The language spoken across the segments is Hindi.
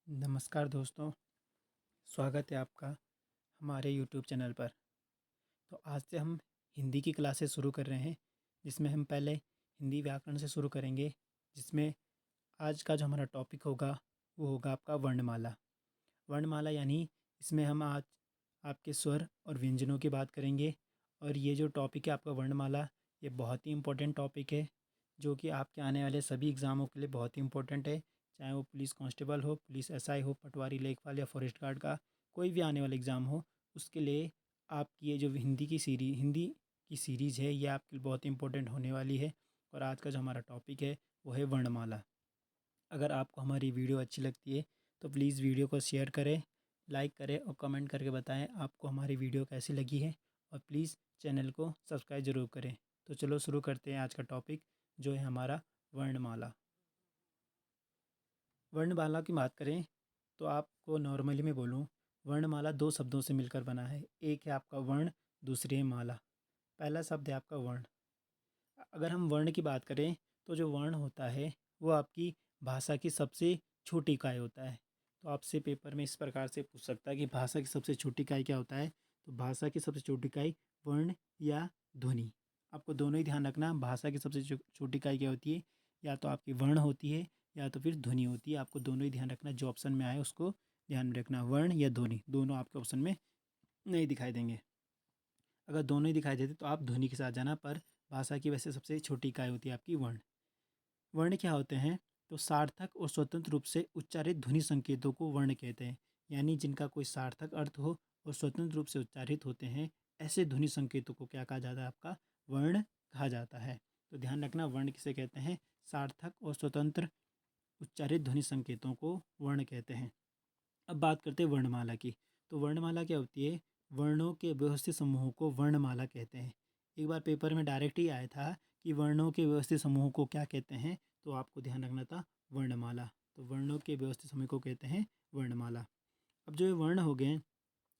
नमस्कार दोस्तों, स्वागत है आपका हमारे यूट्यूब चैनल पर। तो आज से हम हिंदी की क्लासेस शुरू कर रहे हैं, जिसमें हम पहले हिंदी व्याकरण से शुरू करेंगे, जिसमें आज का जो हमारा टॉपिक होगा वो होगा आपका वर्णमाला। वर्णमाला यानी इसमें हम आज आपके स्वर और व्यंजनों की बात करेंगे। और ये जो टॉपिक है आपका वर्णमाला, ये बहुत ही इम्पोर्टेंट टॉपिक है, जो कि आपके आने वाले सभी एग्ज़ामों के लिए बहुत ही इम्पोर्टेंट है। चाहे वो पुलिस कांस्टेबल हो, पुलिस एसआई हो, पटवारी लेखपाल या फॉरेस्ट गार्ड का कोई भी आने वाला एग्ज़ाम हो, उसके लिए आपकी ये जो हिंदी की सीरीज़ है, ये आपके लिए बहुत इंपॉर्टेंट होने वाली है। और आज का जो हमारा टॉपिक है वो है वर्णमाला। अगर आपको हमारी वीडियो अच्छी लगती है तो प्लीज़ वीडियो को शेयर करें, लाइक करें और कमेंट करके बताएं आपको हमारी वीडियो कैसी लगी है। और प्लीज़ चैनल को सब्सक्राइब ज़रूर करें। तो चलो शुरू करते हैं आज का टॉपिक, जो है हमारा वर्णमाला। वर्णमाला की बात करें तो आपको नॉर्मली मैं बोलूँ, वर्णमाला दो शब्दों से मिलकर बना है। एक है आपका वर्ण, दूसरी है माला। पहला शब्द है आपका वर्ण। अगर हम वर्ण की बात करें तो जो वर्ण होता है वो आपकी भाषा की सबसे छोटी इकाई होता है। तो आपसे पेपर में इस प्रकार से पूछ सकता है कि भाषा की सबसे छोटी इकाई क्या होता है। तो भाषा की सबसे छोटी इकाई वर्ण या ध्वनि। आपको दोनों ही ध्यान रखना, भाषा की सबसे छोटी इकाई क्या होती है, या तो आपकी वर्ण होती है या तो फिर ध्वनि होती है। आपको दोनों ही ध्यान रखना, जो ऑप्शन में आए उसको ध्यान में रखना। वर्ण या ध्वनि दोनों आपके ऑप्शन में नहीं दिखाई देंगे। अगर दोनों ही दिखाई देते तो आप ध्वनि के साथ जाना, पर भाषा की वैसे सबसे छोटी इकाई होती है आपकी वर्ण। वर्ण क्या होते हैं? तो सार्थक और स्वतंत्र रूप से उच्चारित ध्वनि संकेतों को वर्ण कहते हैं। यानी जिनका कोई सार्थक अर्थ हो और स्वतंत्र रूप से उच्चारित होते हैं, ऐसे ध्वनि संकेतों को क्या कहा जाता है? आपका वर्ण कहा जाता है। तो ध्यान रखना, वर्ण किसे कहते हैं? सार्थक और स्वतंत्र उच्चारित ध्वनि संकेतों को वर्ण कहते हैं। अब बात करते हैं वर्णमाला की। तो वर्णमाला क्या होती है? वर्णों के व्यवस्थित समूहों को वर्णमाला कहते हैं। एक बार पेपर में डायरेक्ट ही आया था कि वर्णों के व्यवस्थित समूहों को क्या कहते हैं, तो आपको ध्यान रखना था वर्णमाला। तो वर्णों के व्यवस्थित समूह को कहते हैं वर्णमाला। अब जो ये वर्ण हो गए,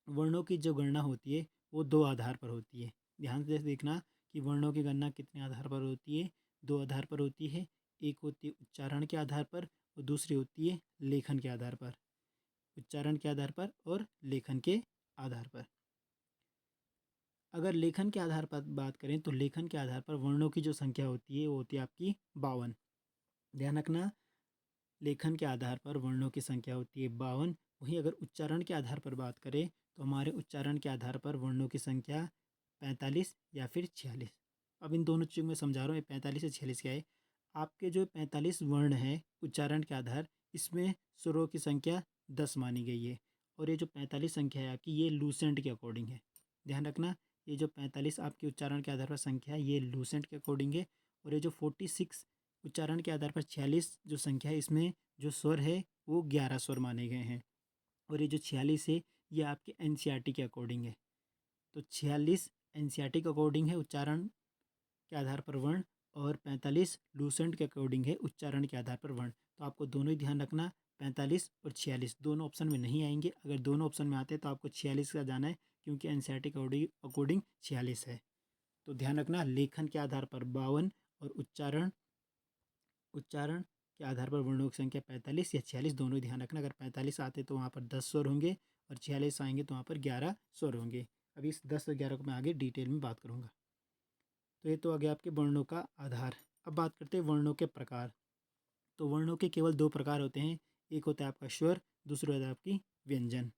वर्णों की जो गणना होती है वो दो आधार पर होती है। ध्यान से देखना कि वर्णों की गणना कितने आधार पर होती है? दो आधार पर होती है। एक होती है उच्चारण के आधार पर और दूसरी होती है लेखन के आधार पर। उच्चारण के आधार पर और लेखन के आधार पर। अगर लेखन के आधार पर बात करें तो लेखन के आधार पर वर्णों की जो संख्या होती है वो होती है आपकी 52। ध्यान रखना, लेखन के आधार पर वर्णों की संख्या होती है 52। वहीं अगर उच्चारण के आधार पर बात करें तो हमारे उच्चारण के आधार पर वर्णों की संख्या 45 या फिर 46। अब इन दोनों चीज़ों में समझा रहा हूँ, 45 से 46 क्या है। आपके जो 45 वर्ण है उच्चारण के आधार, इसमें स्वरों की संख्या 10 मानी गई है। और ये जो 45 संख्या है आपकी, ये लूसेंट के अकॉर्डिंग है। ध्यान रखना, ये जो 45 आपके उच्चारण के आधार पर संख्या है, ये लूसेंट के अकॉर्डिंग है। और ये जो 46 उच्चारण के आधार पर 46 जो संख्या है, इसमें जो स्वर है वो 11 स्वर माने गए हैं। और ये जो 46 है ये आपके एनसीईआरटी के अकॉर्डिंग है। तो 46 एनसीईआरटी के अकॉर्डिंग है उच्चारण के आधार पर वर्ण, और 45 लूसेंट के अकॉर्डिंग है उच्चारण के आधार पर वर्ण। तो आपको दोनों ही ध्यान रखना, 45 और 46 दोनों ऑप्शन में नहीं आएंगे। अगर दोनों ऑप्शन में आते हैं तो आपको 46 का जाना है, क्योंकि एनसीईआरटी के अकॉर्डिंग 46 है। तो ध्यान रखना, लेखन के आधार पर 52 और उच्चारण उच्चारण के आधार पर वर्णों की संख्या 45 या 46 दोनों ही ध्यान रखना। अगर 45 आते तो वहाँ पर 10 स्वर होंगे और 46 आएंगे तो वहाँ पर 11 स्वर होंगे। अभी इस 10 और 11 को मैं आगे डिटेल में बात करूँगा। तो ये तो आ गया आपके वर्णों का आधार। अब बात करते हैं वर्णों के प्रकार। तो वर्णों के केवल दो प्रकार होते हैं। एक होता है आपका स्वर, दूसरा होता है आपकी व्यंजन।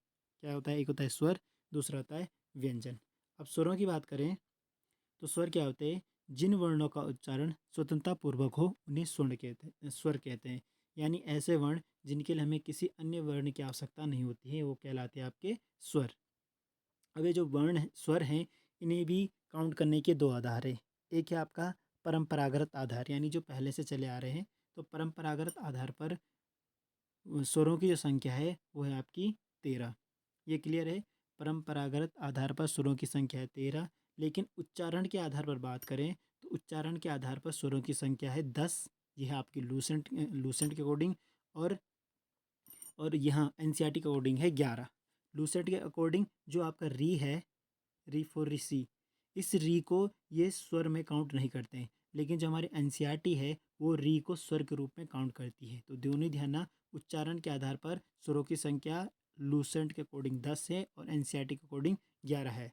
क्या होता है? एक होता है स्वर, दूसरा होता है व्यंजन। अब स्वरों की बात करें तो स्वर क्या होते हैं? जिन वर्णों का उच्चारण स्वतंत्रता पूर्वक हो उन्हें स्वर कहते हैं। यानी ऐसे वर्ण जिनके लिए हमें किसी अन्य वर्ण की आवश्यकता नहीं होती है, वो कहलाते हैं आपके स्वर। अब ये जो वर्ण स्वर हैं, इन्हें भी काउंट करने के दो आधार है। एक है आपका परंपरागत आधार, यानी जो पहले से चले आ रहे हैं। तो परंपरागत आधार पर स्वरों की जो संख्या है वो है आपकी 13। ये क्लियर है? परंपरागत आधार पर स्वरों की संख्या है 13। लेकिन उच्चारण के आधार पर बात करें तो उच्चारण के आधार पर स्वरों की संख्या है 10। यह है आपकी लूसेंट के अकॉर्डिंग। और यहाँ एनसीईआरटी के अकॉर्डिंग है 11। लूसेंट के अकॉर्डिंग जो आपका री है, री फॉर ऋषि, इस री को ये स्वर में काउंट नहीं करते हैं। लेकिन जो हमारे एनसीईआरटी है वो री को स्वर के रूप में काउंट करती है। तो दोनों ही ध्यान ना, उच्चारण के आधार पर स्वरों की संख्या लूसेंट के अकॉर्डिंग 10 है और एनसीईआरटी के अकॉर्डिंग 11 है।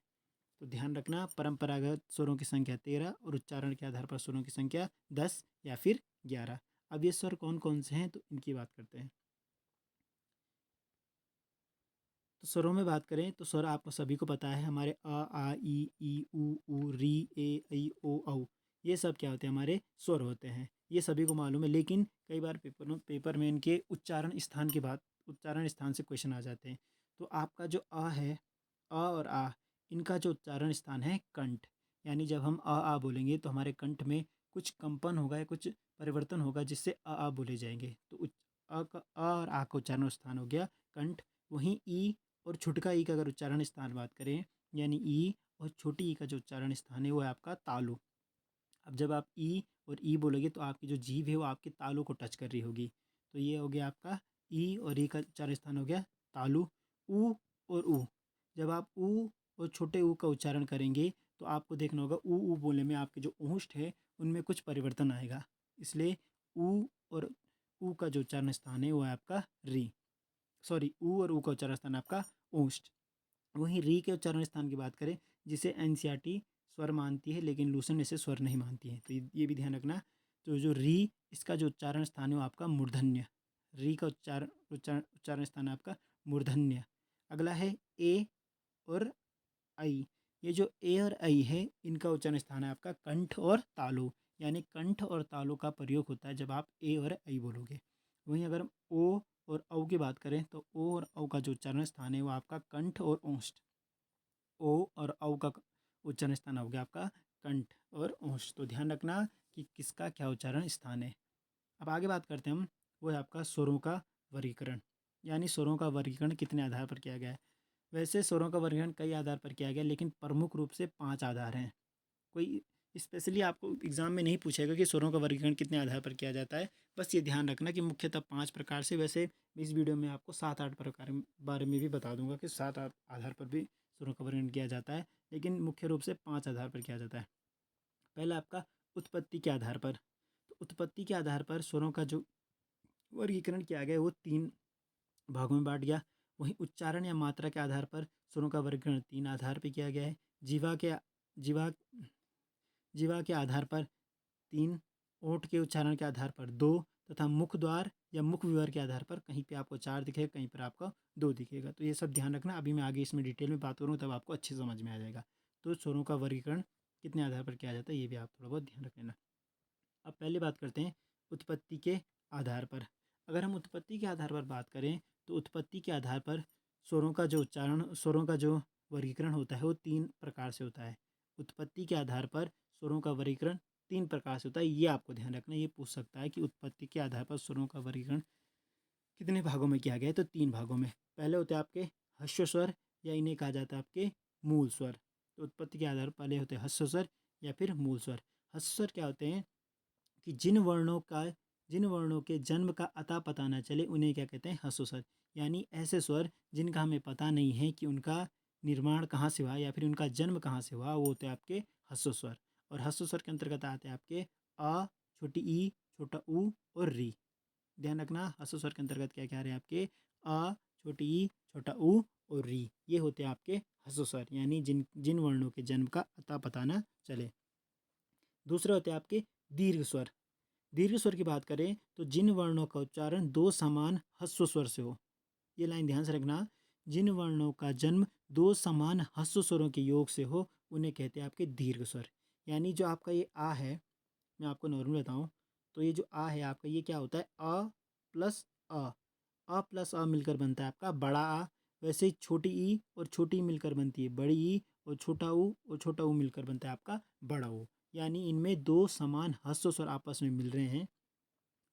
तो ध्यान रखना, परंपरागत स्वरों की संख्या 13 और उच्चारण के आधार पर स्वरों की संख्या 10 या फिर 11। अब ये स्वर कौन कौन से हैं तो इनकी बात करते हैं। तो स्वरों में बात करें तो स्वर आपको सभी को पता है, हमारे आ ई उ री ए ऐ ओ औ, ये सब क्या होते हैं, हमारे स्वर होते हैं, ये सभी को मालूम है। लेकिन कई बार पेपर में इनके उच्चारण स्थान से क्वेश्चन आ जाते हैं। तो आपका जो आ है, अ और आ, इनका जो उच्चारण स्थान है कंठ, यानी जब हम आ बोलेंगे तो हमारे कंठ में कुछ कंपन होगा या कुछ परिवर्तन होगा जिससे आ बोले जाएंगे। तो अ और आ का उच्चारण स्थान हो गया कंठ। वहीं ई और छुटका ई का अगर उच्चारण स्थान बात करें, यानी ई और छोटी ई का जो उच्चारण स्थान है वो है आपका तालु। अब जब आप ई और ई बोलोगे तो आपकी जो जीभ है वो आपके तालु को टच कर रही होगी। तो ये हो गया आपका ई और ई का उच्चारण स्थान हो गया तालु। ऊ और ऊ, जब आप ऊ और छोटे ऊ का उच्चारण करेंगे तो आपको देखना होगा ऊ बोलने में आपके जो ओष्ठ है उनमें कुछ परिवर्तन आएगा। इसलिए ऊ और ऊ का जो उच्चारण स्थान है वो है आपका री, सॉरी ऊ और ऊ का उच्चारण स्थान आपका ओष्ठ। वहीं री के उच्चारण स्थान की बात करें, जिसे एनसीईआरटी स्वर मानती है लेकिन लूसेंट इसे स्वर नहीं मानती है, तो ये भी ध्यान रखना। तो जो री, इसका जो उच्चारण स्थान है वो आपका मूर्धन्य, री का उच्चारण स्थान है आपका मूर्धन्य। अगला है ए और आई, ये जो ए और आई है इनका उच्चारण स्थान है आपका कंठ और तालु, यानी कंठ और तालु का प्रयोग होता है जब आप ए और आई बोलोगे। वहीं अगर ओ और औ की बात करें तो ओ और औ का जो उच्चारण स्थान है वो आपका कंठ और ओष्ठ। ओ और औ का उच्चारण स्थान हो गया आपका कंठ और ओष्ठ। तो ध्यान रखना कि किसका क्या उच्चारण स्थान है। अब आगे बात करते हैं हम, वो है आपका स्वरों का वर्गीकरण, यानी स्वरों का वर्गीकरण कितने आधार पर किया गया है। वैसे स्वरों का वर्गीकरण कई आधार पर किया गया, लेकिन प्रमुख रूप से 5 आधार हैं। कोई स्पेशली आपको एग्जाम में नहीं पूछेगा कि स्वरों का वर्गीकरण कितने आधार पर किया जाता है, बस ये ध्यान रखना कि मुख्यतः 5 प्रकार से। वैसे इस वीडियो में आपको 7-8 प्रकार बारे में भी बता दूंगा कि 7 आधार पर भी स्वरों का वर्गीकरण किया जाता है, लेकिन मुख्य रूप से 5 आधार पर किया जाता है। पहला आपका उत्पत्ति के आधार पर। तो उत्पत्ति के आधार पर स्वरों का जो वर्गीकरण किया गया है वो 3 भागों में बांट गया। वहीं उच्चारण या मात्रा के आधार पर स्वरों का वर्गीकरण 3 आधार पर किया गया है। जीवा के जीवा जीवा के आधार पर 3, ओठ के उच्चारण के आधार पर 2, तथा मुख द्वार या मुख विवर के आधार पर कहीं पे आपको 4 दिखेगा, कहीं पर आपको 2 दिखेगा। तो ये सब ध्यान रखना, अभी मैं आगे इसमें डिटेल में बात करूँ तब आपको अच्छे समझ में आ जाएगा। तो स्वरों का वर्गीकरण कितने आधार पर किया जाता है ये भी आप थोड़ा बहुत ध्यान रख लेना। अब पहले बात करते हैं उत्पत्ति के आधार पर। अगर हम उत्पत्ति के आधार पर बात करें तो उत्पत्ति के आधार पर स्वरों का जो वर्गीकरण होता है वो 3 प्रकार से होता है। उत्पत्ति के आधार पर स्वरों का वर्गीकरण 3 प्रकार से होता है, ये आपको ध्यान रखना। ये पूछ सकता है कि उत्पत्ति के आधार पर स्वरों का वर्गीकरण कितने भागों में किया गया है, तो 3 भागों में। पहले होते हैं आपके ह्रस्व स्वर, या इन्हें कहा जाता है आपके मूल स्वर। तो उत्पत्ति के आधार पर पहले होते हैं ह्रस्व स्वर या फिर मूल स्वर। ह्रस्व स्वर क्या होते हैं कि जिन वर्णों के जन्म का अता पता न चले उन्हें क्या कहते हैं, ह्रस्व स्वर। यानी ऐसे स्वर जिनका हमें पता नहीं है कि उनका निर्माण कहाँ से हुआ या फिर उनका जन्म कहाँ से हुआ, वो होते हैं आपके ह्रस्व स्वर। और ह्रस्व स्वर के अंतर्गत आते हैं आपके अ, छोटी ई, छोटा ऊ और री। ध्यान रखना, ह्रस्व स्वर के अंतर्गत क्या क्या आ रहे हैं आपके अ, छोटी ई, छोटा ऊ और री, ये होते हैं आपके ह्रस्व स्वर, यानी जिन जिन वर्णों के जन्म का अता पता न चले। दूसरे होते हैं आपके दीर्घ स्वर। दीर्घ स्वर की बात करें तो जिन वर्णों का उच्चारण 2 समान ह्रस्व स्वर से हो। ये लाइन ध्यान से रखना, जिन वर्णों का जन्म 2 समान ह्रस्व स्वरों के योग से हो उन्हें कहते हैं आपके दीर्घ स्वर। यानी जो आपका ये आ है, मैं आपको नॉर्मल बताऊँ तो ये जो आ है आपका, ये क्या होता है, प्लस अ अ प्लस अ मिलकर बनता है आपका बड़ा आ। वैसे ही छोटी ई और छोटी ई मिलकर बनती है बड़ी ई, और छोटा ऊ मिलकर बनता है आपका बड़ा ऊ। यानी इनमें 2 समान ह्रस्व स्वर आपस में मिल रहे हैं,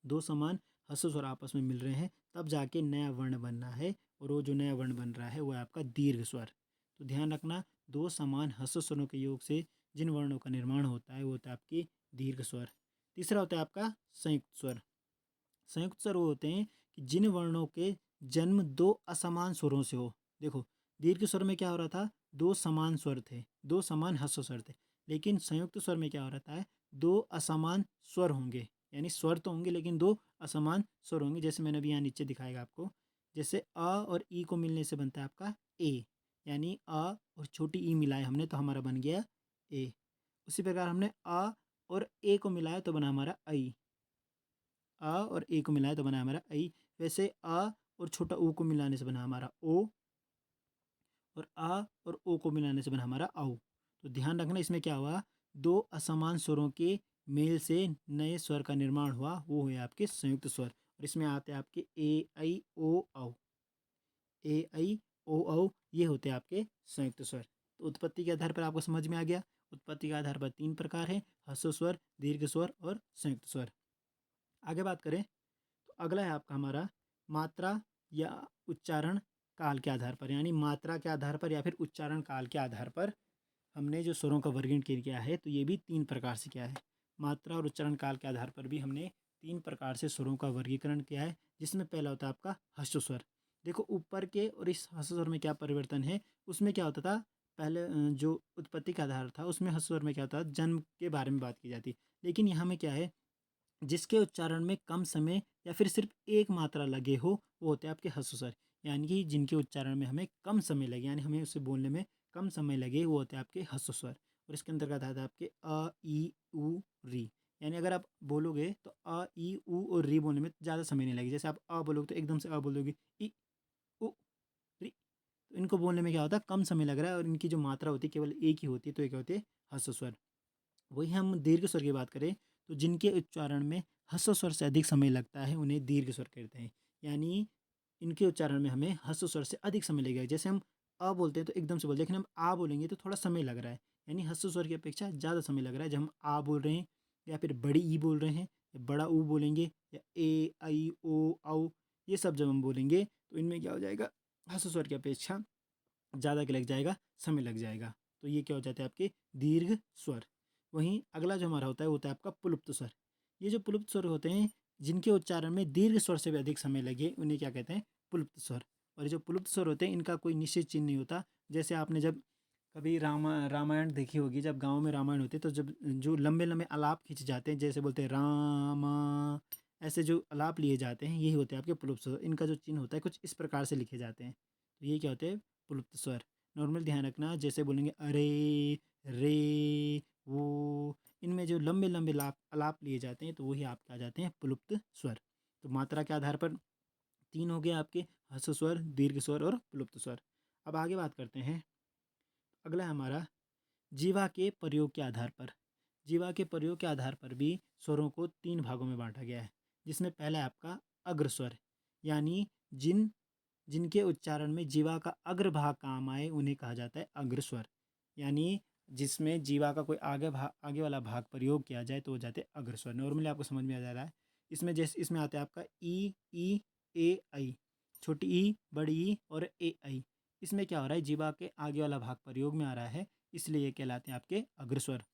2 समान ह्रस्व स्वर आपस में मिल रहे हैं, तब जाके नया वर्ण बनना है। और वो जो नया वर्ण बन रहा है वो है आपका दीर्घ स्वर। तो ध्यान रखना, 2 समान ह्रस्व स्वरों के योग से जिन वर्णों का निर्माण होता है वो होता है आपके दीर्घ स्वर। तीसरा होता है आपका संयुक्त स्वर। संयुक्त स्वर वो होते हैं कि जिन वर्णों के जन्म 2 असमान स्वरों से हो। देखो, दीर्घ स्वर में क्या हो रहा था, 2 समान स्वर थे, 2 समान ह्रस्व स्वर थे। लेकिन संयुक्त स्वर में क्या हो रहा है, 2 असमान स्वर होंगे, यानी स्वर तो होंगे लेकिन दो असमान स्वर होंगे। जैसे मैंने अभी यहाँ नीचे दिखाएगा आपको, जैसे अ और ई को मिलने से बनता है आपका ए, यानी अ और छोटी ई मिलाए हमने तो हमारा बन गया ए। उसी प्रकार हमने अ और ए को मिलाया तो बना हमारा आई, अ और ए को मिलाया तो बना हमारा आई। वैसे अ और छोटा ऊ को मिलाने से बना हमारा ओ, और आ और ओ को मिलाने से बना हमारा आओ। तो ध्यान रखना इसमें क्या हुआ, दो असमान स्वरों के मेल से नए स्वर का निर्माण हुआ, वो हुए आपके संयुक्त स्वर। और इसमें आते हैं आपके ए आई ओ औ, ए आई ओ औ, ये होते हैं आपके संयुक्त स्वर। तो उत्पत्ति के आधार पर आपको समझ में आ गया। उत्पत्ति के आधार पर तीन प्रकार है, ह्रस्व स्वर, दीर्घ स्वर और संयुक्त स्वर। आगे बात करें तो अगला है आपका हमारा मात्रा या उच्चारण काल के आधार पर, यानी मात्रा के आधार पर या फिर उच्चारण काल के आधार पर हमने जो स्वरों का वर्गीकरण किया है, तो ये भी तीन प्रकार से किया है। मात्रा और उच्चारण काल के आधार पर भी हमने तीन प्रकार से स्वरों का वर्गीकरण किया है, जिसमें पहला होता है आपका ह्रस्व स्वर। देखो ऊपर के और इस ह्रस्व स्वर में क्या परिवर्तन है, उसमें क्या होता था पहले जो उत्पत्ति का आधार था उसमें ह्रस्व स्वर में क्या होता था, जन्म के बारे में बात की जाती, लेकिन यहाँ में क्या है, जिसके उच्चारण में कम समय या फिर सिर्फ एक मात्रा लगे हो वो होते हैं आपके ह्रस्व स्वर। यानी कि जिनके उच्चारण में हमें कम समय लगे, यानी हमें उसे बोलने में कम समय लगे, वो होते हैं आपके ह्रस्व स्वर। और इसके अंतर्गत आता है आपके अ ई उ री, यानी अगर आप बोलोगे तो अ ई उ और री बोलने में ज़्यादा समय नहीं लगेगा। जैसे आप अ बोलोगे तो एकदम से अ बोलोगे, ई उ री, तो इनको बोलने में क्या होता है, कम समय लग रहा है और इनकी जो मात्रा होती है केवल एक ही होती है, तो एक होती है ह्रस्व स्वर। वही हम दीर्घ स्वर की बात करें तो जिनके उच्चारण में ह्रस्व स्वर से अधिक समय लगता है उन्हें दीर्घ स्वर कहते हैं। यानी इनके उच्चारण में हमें ह्रस्व स्वर से अधिक समय लगेगा। जैसे हम अ बोलते हैं तो एकदम से बोलते हैं, लेकिन हम आ बोलेंगे तो थोड़ा समय लग रहा है, यानी ह्रस्व स्वर की अपेक्षा ज़्यादा समय लग रहा है। जब हम आ बोल रहे हैं या फिर बड़ी ई बोल रहे हैं या बड़ा ऊ बोलेंगे या ए आई ओ औ, ये सब जब हम बोलेंगे तो इनमें क्या हो जाएगा, ह्रस्व स्वर की अपेक्षा ज़्यादा क्या लग जाएगा, समय लग जाएगा। तो ये क्या हो जाते हैं आपके दीर्घ स्वर। वहीं अगला जो हमारा होता है वो होता है आपका पुलुप्त स्वर। ये जो पुलुप्त स्वर होते हैं जिनके उच्चारण में दीर्घ स्वर से भी अधिक समय लगे उन्हें क्या कहते हैं, पुलुप्त स्वर। और ये जो पुलुप्त स्वर होते हैं इनका कोई निश्चित चिन्ह नहीं होता। जैसे आपने जब कभी रामायण देखी होगी, जब गाँव में रामायण होती है तो जब जो लंबे लंबे आलाप खींचे जाते हैं, जैसे बोलते हैं रामा, ऐसे जो आलाप लिए जाते हैं यही होते हैं आपके पुलुप्त स्वर। इनका जो चिन्ह होता है कुछ इस प्रकार से लिखे जाते हैं। तो ये क्या होते हैं, पुलुप्त स्वर। नॉर्मल ध्यान रखना, जैसे बोलेंगे अरे, रे, वो, इनमें जो लंबे लंबे लाप अलाप लिए जाते हैं तो वही आपके आ जाते हैं पुलुप्त स्वर। तो मात्रा के आधार पर तीन हो गए आपके, ह्रस्व स्वर, दीर्घ स्वर और पुलुप्त स्वर। अब आगे बात करते हैं, अगला है हमारा जीवा के प्रयोग के आधार पर। जीवा के प्रयोग के आधार पर भी स्वरों को तीन भागों में बांटा गया है, जिसमें पहला है आपका अग्र स्वर, यानी जिनके उच्चारण में जीवा का अग्र भाग काम आए उन्हें कहा जाता है अग्र स्वर। यानी जिसमें जीवा का कोई आगे वाला भाग प्रयोग किया जाए तो हो जाते हैं अग्र स्वर। नॉर्मली आपको समझ में आ जा रहा है। इसमें जैसे इसमें आता है आपका ई ए आई, छोटी ई, बड़ी ई और ए आई। इसमें क्या हो रहा है, जीवा के आगे वाला भाग प्रयोग में आ रहा है, इसलिए ये कहलाते हैं आपके अग्र स्वर।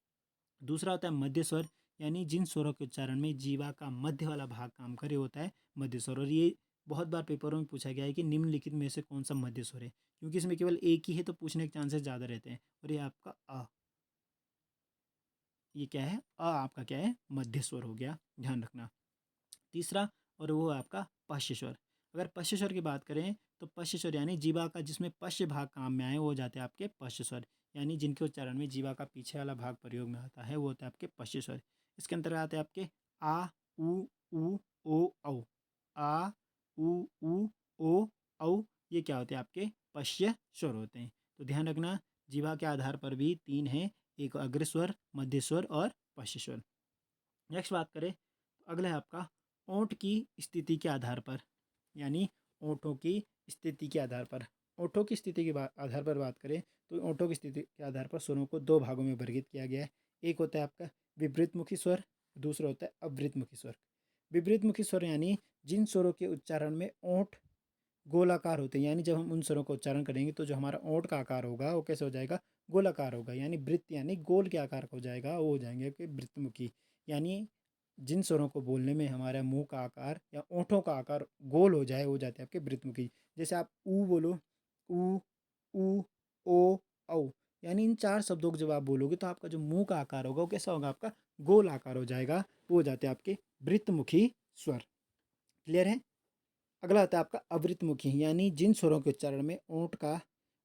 दूसरा होता है मध्य स्वर, यानी जिन स्वरों के उच्चारण में जीवा का मध्य वाला भाग काम करे होता है मध्य स्वर। और ये बहुत बार पेपरों में पूछा गया है कि निम्नलिखित में से कौन सा मध्य स्वर है, क्योंकि इसमें केवल एक ही है तो पूछने के चांसेस ज़्यादा रहते हैं। और ये आपका अ, ये क्या है, अ आपका क्या है, मध्य स्वर हो गया, ध्यान रखना। तीसरा और वो है आपका पश्य स्वर। अगर पश्य स्वर की बात करें तो पश्य स्वर यानी जीवा का जिसमें पश्य भाग काम में आए वो हो जाते हैं आपके पश्य स्वर। यानी जिनके उच्चारण में जीवा का पीछे वाला भाग प्रयोग में आता है वो होता है आपके पश्य स्वर। इसके अंतर्गत आते हैं आपके आ उ ओ औ। आ उ ओ औ, ये क्या होते हैं आपके पश्य स्वर होते हैं। तो ध्यान रखना जीवा के आधार पर भी तीन हैं, एक अग्र स्वर, मध्य स्वर और पश्य स्वर। नेक्स्ट बात करें तो अगला है आपका ओंठ की स्थिति के आधार पर, यानी ओंठों की स्थिति के आधार पर। ओंठों की स्थिति के आधार पर बात करें तो ओंठों की स्थिति के आधार पर स्वरों को दो भागों में वर्गीकृत किया गया है। एक होता है आपका विपरीतमुखी स्वर, दूसरा होता है अवृतमुखी स्वर। विपरीतमुखी स्वर यानी जिन स्वरों के उच्चारण में ओंठ गोलाकार होते हैं, यानी जब हम उन स्वरों का उच्चारण करेंगे तो जो हमारा ओंठ का आकार होगा वो कैसे हो जाएगा, गोलाकार होगा, यानी वृत्त यानी गोल के आकार का हो जाएगा, वो हो जाएंगे आपके वृत्तमुखी। यानी जिन स्वरों को बोलने में हमारा मुंह का आकार या ओंठों का आकार गोल हो जाए वो जाते हैं आपके वृत्तमुखी। जैसे आप ऊ बोलो, ऊ ऊ ओ औ, यानी इन चार शब्दों को जब आप बोलोगे तो आपका जो मुंह का आकार होगा वो कैसा होगा, आपका गोल आकार हो जाएगा। वो हो जाते हैं आपके वृत्तमुखी स्वर। क्लियर है। अगला आता है आपका अवृत्तमुखी, यानी जिन स्वरों के उच्चारण में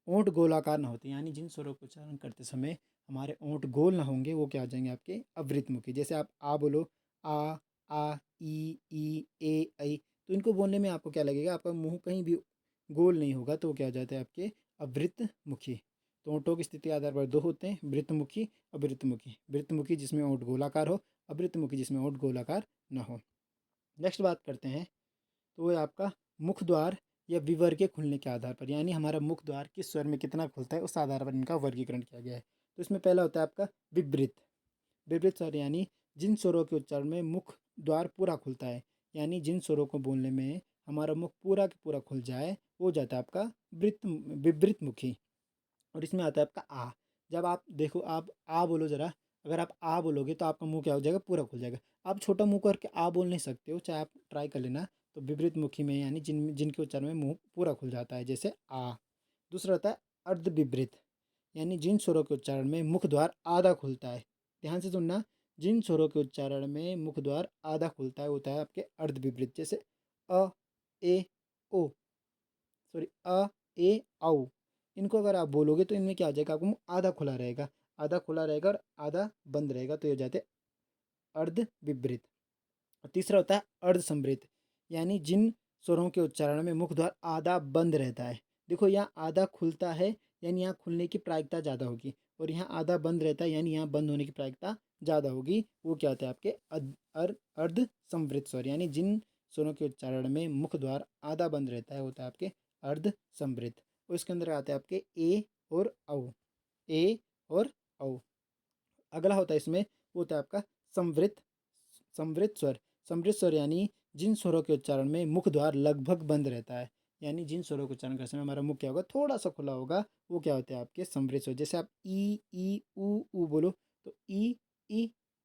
ओंठ गोलाकार ना होते, यानी जिन स्वरों का उच्चारण करते समय हमारे ओंठ गोल ना होंगे, वो क्या आ जाएंगे आपके अवृत्तमुखी। जैसे आप आ बोलो, आ ई ऐ, तो इनको बोलने में आपको क्या लगेगा, आपका मुंह कहीं भी गोल नहीं होगा, तो वो क्या हो जाता है आपके अवृत्तमुखी। तो ओंठों की स्थिति आधार पर दो होते हैं, वृत्तमुखी अवृत्तमुखी। वृत्तमुखी जिसमें ओंठ गोलाकार हो, अवृत्तमुखी जिसमें ओंठ गोलाकार ना हो। नेक्स्ट बात करते हैं, तो वो है आपका मुख द्वार या विवर के खुलने के आधार पर, यानी हमारा मुख द्वार किस स्वर में कितना खुलता है उस आधार पर इनका वर्गीकरण किया गया है। तो इसमें पहला होता है आपका विवृत। विवृत स्वर यानी जिन स्वरों के उच्चारण में मुख द्वार पूरा खुलता है, यानी जिन स्वरों को बोलने में हमारा मुख पूरा के पूरा खुल जाए, वो जाता है आपका विवृत मुखी। और इसमें आता है आपका आ। जब आप देखो, आप आ बोलो ज़रा, अगर आप आ बोलोगे तो आपका मुंह क्या हो जाएगा, पूरा खुल जाएगा। आप छोटा मुंह करके आ बोल नहीं सकते हो, चाहे आप ट्राई कर लेना। तो विपरीत मुखी में यानी जिनके उच्चारण में मुंह पूरा खुल जाता है, जैसे आ। दूसरा होता है अर्ध विपरीत, यानी जिन स्वरों के उच्चारण में मुख द्वार आधा खुलता है। ध्यान से सुनना, जिन स्वरों के उच्चारण में मुख द्वार आधा खुलता है होता है आपके अर्ध विपरीत। जैसे अ, ए, ओ, सॉरी, ए, औ। इनको अगर आप बोलोगे तो इनमें क्या हो जाएगा, आपका मुंह आधा खुला रहेगा, आधा खुला रहेगा और आधा बंद रहेगा, तो ये हो जाते हैं अर्ध विपरीत। और तीसरा होता है अर्ध संवृत, यानी जिन स्वरों के उच्चारण में मुख द्वार आधा बंद रहता है। देखो, यहाँ आधा खुलता है, यानी यहाँ खुलने की प्रायिकता ज़्यादा होगी, और यहाँ आधा बंद रहता है, यानी यहाँ बंद होने की प्रायिकता ज़्यादा होगी। वो क्या होता है आपके अर्ध संवृत स्वर, यानी जिन स्वरों के उच्चारण में मुख द्वार आधा बंद रहता है होता है आपके अर्ध संवृत। और इसके अंदर आते हैं आपके ए और औ, ए और औ। अगला होता है इसमें, वो होता है आपका संवृत संवृत स्वर। समृद्ध स्वर यानी जिन स्वरों के उच्चारण में मुख द्वार लगभग बंद रहता है, यानी जिन स्वरों का उच्चारण करते समय हमारा मुख क्या होगा, थोड़ा सा खुला होगा, वो क्या होते हैं आपके समृद्ध स्वर। जैसे आप ई ऊ बोलो, तो ई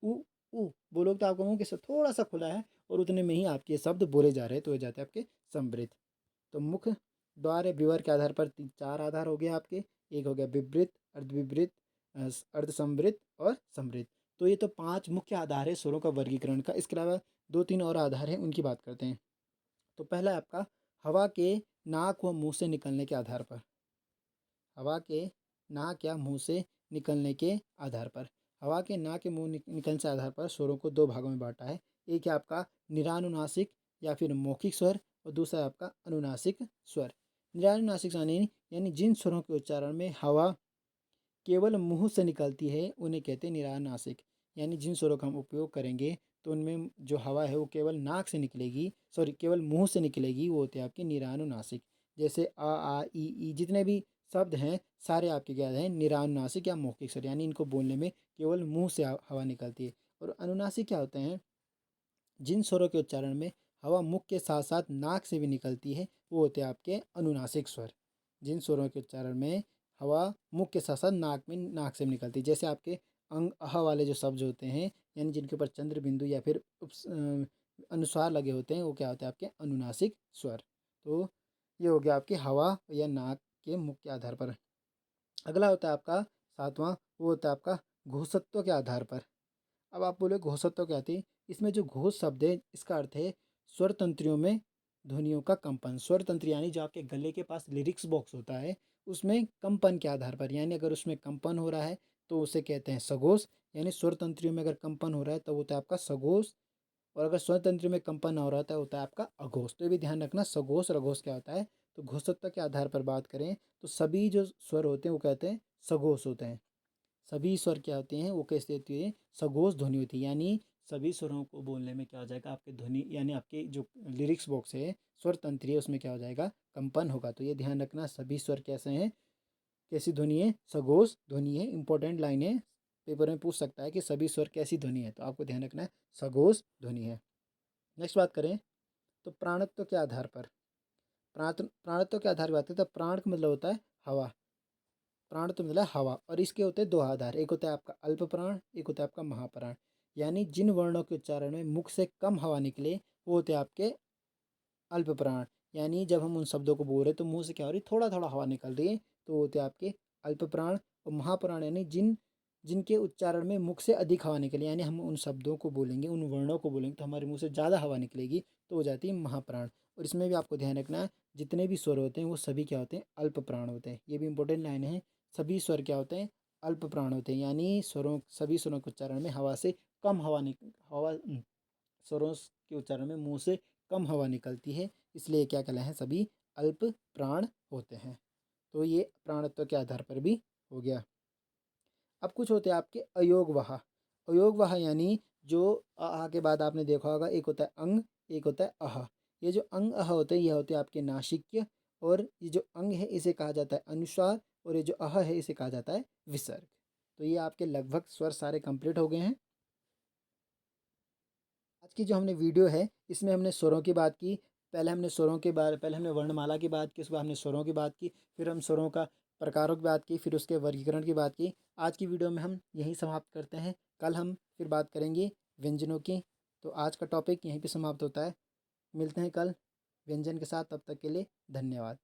ऊ बोलो तो आपका मुंह कैसे थोड़ा सा खुला है, और उतने में ही आपके शब्द बोले जा रहे हैं, तो हो जाते हैं आपके समृद्ध। तो मुख द्वार या विवर के आधार पर चार आधार हो गया आपके। एक हो गया विवृत, अर्धविवृत, अर्ध समृद्ध और समृद्ध। तो ये तो पांच मुख्य आधार है स्वरों का वर्गीकरण का। इसके अलावा दो तीन और आधार हैं, उनकी बात करते हैं। तो पहला है आपका हवा के नाक व मुंह से निकलने के आधार पर। हवा के नाक या मुंह से निकलने के आधार पर, हवा के नाक के मुंह निकलने के आधार पर स्वरों को दो भागों में बांटा है। एक है आपका निरानुनासिक या फिर मौखिक स्वर, और दूसरा है आपका अनुनासिक स्वर। निरानुनासिक यानी जिन स्वरों के उच्चारण में हवा केवल मुंह से निकलती है, उन्हें कहते हैं निरानुनासिक। यानी जिन स्वरों का हम उपयोग करेंगे तो उनमें जो हवा है वो केवल नाक से निकलेगी, सॉरी केवल मुंह से निकलेगी, वो होते हैं आपके निरानुनासिक। जैसे आ ई जितने भी शब्द हैं सारे आपके क्या हैं, निरानुनासिक या मौखिक स्वर, यानी इनको बोलने में केवल मुंह से हवा निकलती है। और अनुनासिक क्या होते हैं, जिन स्वरों के उच्चारण में हवा मुख के साथ साथ नाक से भी निकलती है, वो होते हैं आपके अनुनासिक स्वर। जिन स्वरों के उच्चारण में हवा मुख के साथ साथ नाक से भी निकलती है, जैसे आपके अंग अह वाले जो शब्द होते हैं, यानी जिनके ऊपर चंद्र बिंदु या फिर अनुस्वार लगे होते हैं, वो क्या होते हैं आपके अनुनासिक स्वर। तो ये हो गया आपके हवा या नाक के मुख के आधार पर। अगला होता है आपका सातवां, वो होता है आपका घोषत्व के आधार पर। अब आप बोले घोषत्व क्या थी, इसमें जो घोष शब्द है इसका अर्थ है स्वर तंत्रियों में ध्वनियों का कंपन। स्वर तंत्र यानी जो आपके गले के पास लिरिक्स बॉक्स होता है, उसमें कंपन के आधार पर, यानी अगर उसमें कंपन हो रहा है तो उसे कहते हैं सघोष। यानी स्वर तंत्रियों में अगर कंपन हो रहा है तो होता है आपका सघोष, और अगर स्वर तंत्र में कंपन ना हो रहा होता है आपका अघोष। तो ये भी ध्यान रखना, सघोष और अघोष क्या होता है। तो घोषत्व के आधार पर बात करें तो सभी जो स्वर होते हैं वो कहते हैं सघोष होते हैं। सभी स्वर क्या होते हैं, वो कैसे होती है, सघोष ध्वनि होती है। यानी सभी स्वरों को बोलने में क्या हो जाएगा, आपके ध्वनि यानी आपके जो लिरिक्स बॉक्स है, स्वर तंत्र है, उसमें क्या हो जाएगा, कंपन होगा। तो ये ध्यान रखना, सभी स्वर कैसे हैं, कैसी ध्वनि है, सघोष ध्वनि है। इंपॉर्टेंट लाइन है, पेपर में पूछ सकता है कि सभी स्वर कैसी ध्वनि है, तो आपको ध्यान रखना है सघोष ध्वनि है। नेक्स्ट बात करें तो प्राणत्व के आधार पर, प्राणत्व के आधार पर बात करें तो प्राण का मतलब होता है हवा। प्राण तो मतलब हवा, और इसके होते हैं दो आधार, एक होता है आपका अल्प प्राण, एक होता है आपका महाप्राण। यानी जिन वर्णों के उच्चारण में मुख से कम हवा निकले, वो होते हैं आपके अल्प प्राण। यानी जब हम उन शब्दों को बोल रहे तो मुंह से क्या हो रही, थोड़ा थोड़ा हवा निकल रही है, तो वो होते हैं आपके अल्प प्राण। और महाप्राण यानी जिन जिनके उच्चारण में मुख से अधिक हवा निकले, यानी हम उन शब्दों को बोलेंगे, उन वर्णों को बोलेंगे तो हमारे मुंह से ज़्यादा हवा निकलेगी, तो हो जाती है महाप्राण। और इसमें भी आपको ध्यान रखना है, जितने भी स्वर होते हैं वो सभी क्या होते हैं, अल्प प्राण होते हैं। ये भी इंपॉर्टेंट लाइन है, सभी स्वर क्या होते हैं, अल्प प्राण होते हैं, यानी सभी स्वरों के उच्चारण में हवा से कम स्वरों के उच्चारण में मुंह से कम हवा निकलती है, इसलिए क्या कहलाए हैं, सभी अल्प प्राण होते हैं। तो ये प्राणत्व के आधार पर भी हो गया। अब कुछ होते हैं आपके अयोगवाह। अयोगवाह यानी जो आ के बाद आपने देखा होगा, एक होता है अंग, एक होता है अह। ये जो अंग अह होते हैं, ये होते हैं आपके नासिक्य, और ये जो अंग है इसे कहा जाता है अनुस्वार, और ये जो अह है इसे कहा जाता है विसर्ग। तो ये आपके लगभग स्वर सारे कंप्लीट हो गए हैं। आज की जो हमने वीडियो है इसमें हमने स्वरों की बात की। पहले हमने वर्णमाला की बात की, उसके बाद हमने स्वरों की बात की, फिर हम स्वरों का प्रकारों की बात की, फिर उसके वर्गीकरण की बात की। आज की वीडियो में हम यहीं समाप्त करते हैं। कल हम फिर बात करेंगे व्यंजनों की। तो आज का टॉपिक यहीं पे समाप्त होता है। मिलते हैं कल व्यंजन के साथ, तब तक के लिए धन्यवाद।